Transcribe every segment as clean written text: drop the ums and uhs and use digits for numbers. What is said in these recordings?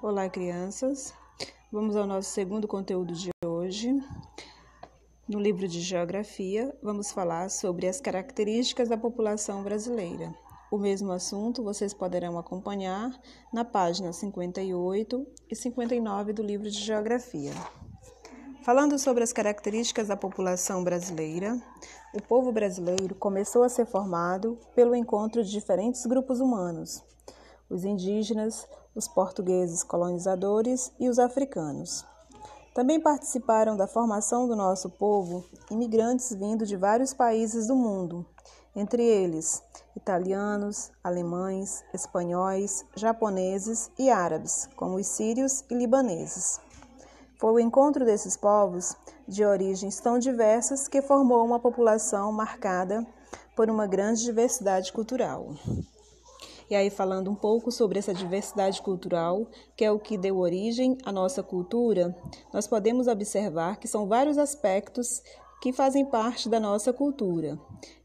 Olá, crianças. Vamos ao nosso segundo conteúdo de hoje. No livro de Geografia, vamos falar sobre as características da população brasileira. O mesmo assunto vocês poderão acompanhar na página 58 e 59 do livro de Geografia. Falando sobre as características da população brasileira, o povo brasileiro começou a ser formado pelo encontro de diferentes grupos humanos, os indígenas, os portugueses colonizadores e os africanos. Também participaram da formação do nosso povo imigrantes vindos de vários países do mundo, entre eles italianos, alemães, espanhóis, japoneses e árabes, como os sírios e libaneses. Foi o encontro desses povos, de origens tão diversas, que formou uma população marcada por uma grande diversidade cultural. E aí, falando um pouco sobre essa diversidade cultural, que é o que deu origem à nossa cultura, nós podemos observar que são vários aspectos que fazem parte da nossa cultura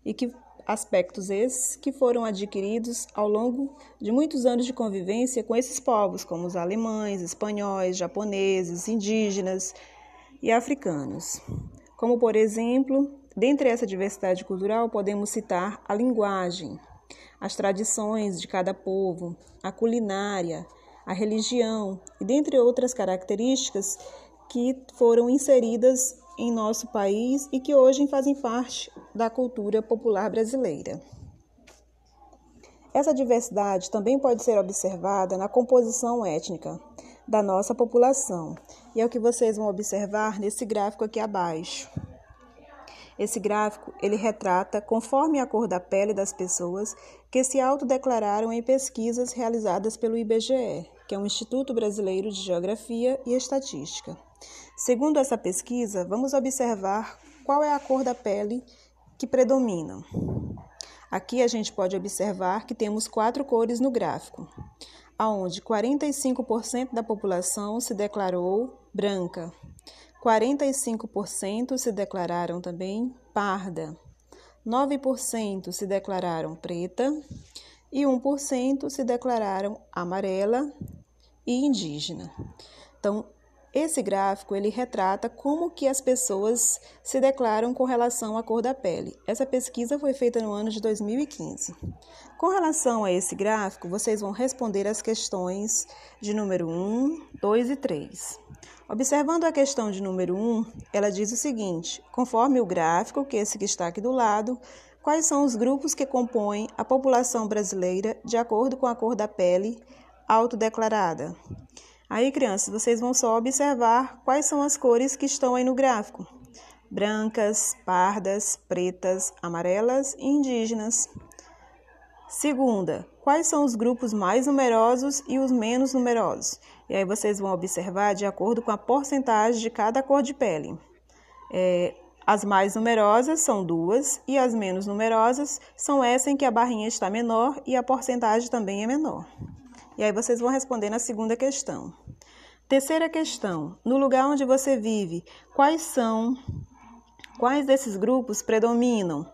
e que aspectos esses que foram adquiridos ao longo de muitos anos de convivência com esses povos, como os alemães, espanhóis, japoneses, indígenas e africanos. Como, por exemplo, dentre essa diversidade cultural, podemos citar a linguagem, as tradições de cada povo, a culinária, a religião e dentre outras características que foram inseridas em nosso país e que hoje fazem parte da cultura popular brasileira. Essa diversidade também pode ser observada na composição étnica da nossa população, e é o que vocês vão observar nesse gráfico aqui abaixo. Esse gráfico, ele retrata conforme a cor da pele das pessoas que se autodeclararam em pesquisas realizadas pelo IBGE, que é o Instituto Brasileiro de Geografia e Estatística. Segundo essa pesquisa, vamos observar qual é a cor da pele que predomina. Aqui a gente pode observar que temos 4 cores no gráfico, onde 45% da população se declarou branca, 45% se declararam também parda, 9% se declararam preta e 1% se declararam amarela e indígena. Então, esse gráfico ele retrata como que as pessoas se declaram com relação à cor da pele. Essa pesquisa foi feita no ano de 2015. Com relação a esse gráfico, vocês vão responder as questões de número 1, 2 e 3. Observando a questão de número 1, ela diz o seguinte: conforme o gráfico, que esse que está aqui do lado, quais são os grupos que compõem a população brasileira de acordo com a cor da pele autodeclarada? Aí, crianças, vocês vão só observar quais são as cores que estão aí no gráfico: brancas, pardas, pretas, amarelas e indígenas. Segunda, quais são os grupos mais numerosos e os menos numerosos? E aí vocês vão observar de acordo com a porcentagem de cada cor de pele. As mais numerosas são 2 e as menos numerosas são essa em que a barrinha está menor e a porcentagem também é menor. E aí vocês vão responder na segunda questão. Terceira questão, no lugar onde você vive, quais desses grupos predominam?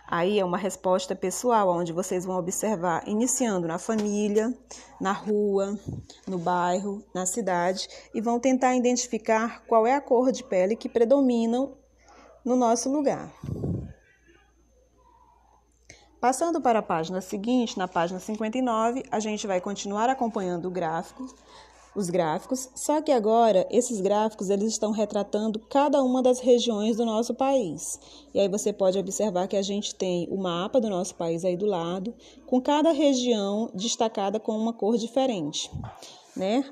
Aí é uma resposta pessoal, onde vocês vão observar iniciando na família, na rua, no bairro, na cidade, e vão tentar identificar qual é a cor de pele que predominam no nosso lugar. Passando para a página seguinte, na página 59, a gente vai continuar acompanhando os gráficos, só que agora esses gráficos eles estão retratando cada uma das regiões do nosso país. E aí você pode observar que a gente tem o mapa do nosso país aí do lado, com cada região destacada com uma cor diferente, né?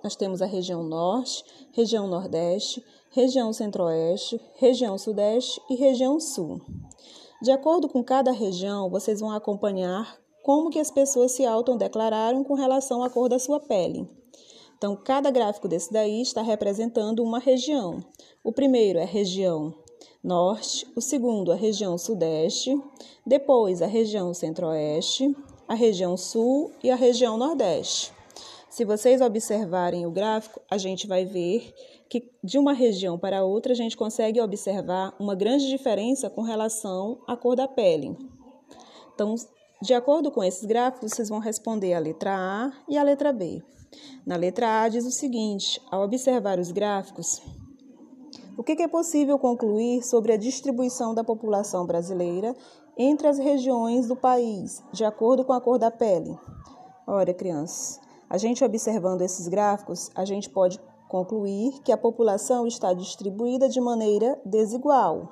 Nós temos a região norte, região nordeste, região centro-oeste, região sudeste e região sul. De acordo com cada região, vocês vão acompanhar como que as pessoas se autodeclararam com relação à cor da sua pele. Então, cada gráfico desse daí está representando uma região. O primeiro é a região norte, o segundo a região sudeste, depois a região centro-oeste, a região sul e a região nordeste. Se vocês observarem o gráfico, a gente vai ver que de uma região para outra a gente consegue observar uma grande diferença com relação à cor da pele. Então, De acordo com esses gráficos, vocês vão responder a letra A e a letra B. Na letra A diz o seguinte: ao observar os gráficos, o que é possível concluir sobre a distribuição da população brasileira entre as regiões do país, de acordo com a cor da pele? Ora, crianças, a gente observando esses gráficos, a gente pode concluir que a população está distribuída de maneira desigual,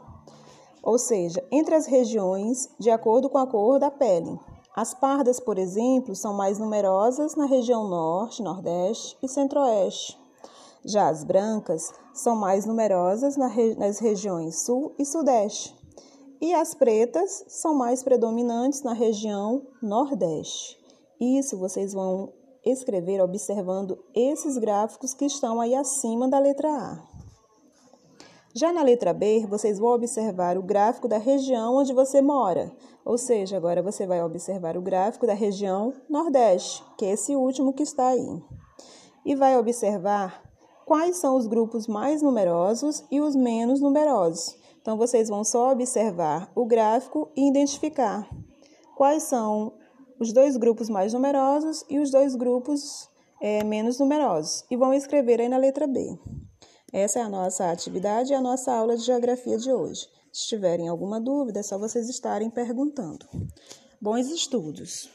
ou seja, entre as regiões, de acordo com a cor da pele. As pardas, por exemplo, são mais numerosas na região norte, nordeste e centro-oeste. Já as brancas são mais numerosas nas regiões sul e sudeste. E as pretas são mais predominantes na região nordeste. Isso vocês vão escrever observando esses gráficos que estão aí acima da letra A. Já na letra B, vocês vão observar o gráfico da região onde você mora. Ou seja, agora você vai observar o gráfico da região Nordeste, que é esse último que está aí. E vai observar quais são os grupos mais numerosos e os menos numerosos. Então, vocês vão só observar o gráfico e identificar quais são os dois grupos mais numerosos e os dois grupos menos numerosos. E vão escrever aí na letra B. Essa é a nossa atividade e a nossa aula de geografia de hoje. Se tiverem alguma dúvida, é só vocês estarem perguntando. Bons estudos!